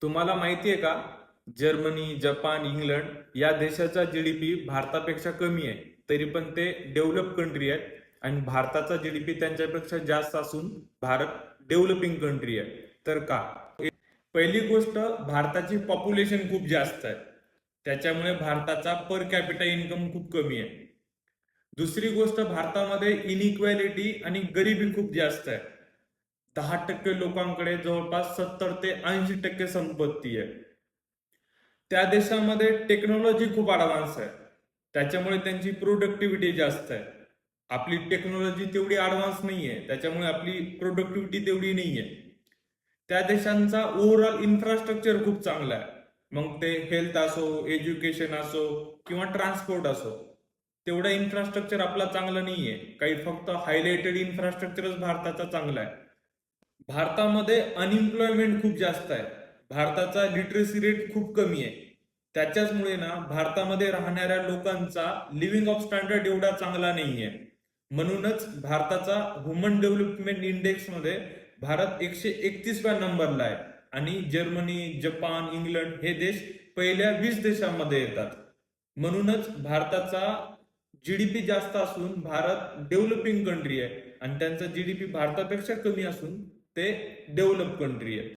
तुम्हाला माहिती आहे का? जर्मनी, जपान, इंग्लंड या देशाचा जीडीपी भारतापेक्षा कमी आहे. तरी पण ते डेव्हलप कंट्री आहेत आणि भारताचा जीडीपी त्यांच्यापेक्षा जास्त असून भारत डेव्हलपिंग कंट्री आहे. तर का? पहिली गोष्ट, भारताची पॉप्युलेशन खूप जास्त आहे. त्याच्यामुळे भारताचा पर कॅपिटा इन्कम खूप कमी आहे. दुसरी गोष्ट, भारतामध्ये इनइक्वॅलिटी आणि गरिबी खूप जास्त आहे. 10% लोकांकडे जवळपास 70 ते 80% संपत्ती आहे. त्या देशामध्ये टेक्नॉलॉजी खूप ऍडव्हान्स आहे. त्याच्यामुळे त्यांची प्रोडक्टिव्हिटी जास्त आहे. आपली टेक्नॉलॉजी तेवढी ऍडव्हान्स नाहीये, त्याच्यामुळे आपली प्रोडक्टिव्हिटी तेवढी नाहीये. त्या देशांचा ओव्हरऑल इन्फ्रास्ट्रक्चर खूप चांगला आहे. मग ते हेल्थ असो, एज्युकेशन असो किंवा ट्रान्सपोर्ट असो, तेवढं इन्फ्रास्ट्रक्चर आपला चांगलं नाहीये. काही फक्त हायलाइटेड इन्फ्रास्ट्रक्चरच भारताचा चांगला आहे. भारतामध्ये अनएम्प्लॉयमेंट खूप जास्त आहे. भारताचा लिटरसी रेट खूप कमी आहे. त्याच्याचमुळे ना भारतामध्ये राहणाऱ्या लोकांचा लिव्हिंग ऑफ स्टँडर्ड एवढा चांगला नाहीये. म्हणूनच भारताचा ह्युमन डेव्हलपमेंट इंडेक्समध्ये भारत 131व्या नंबरला आहे आणि जर्मनी, जपान, इंग्लंड हे देश पहिल्या 20 देशांमध्ये येतात. म्हणूनच भारताचा जीडीपी जास्त असून भारत डेव्हलपिंग कंट्री आहे आणि त्यांचा जीडीपी भारतापेक्षा कमी असून ते डेव्हलप कंट्री आहे.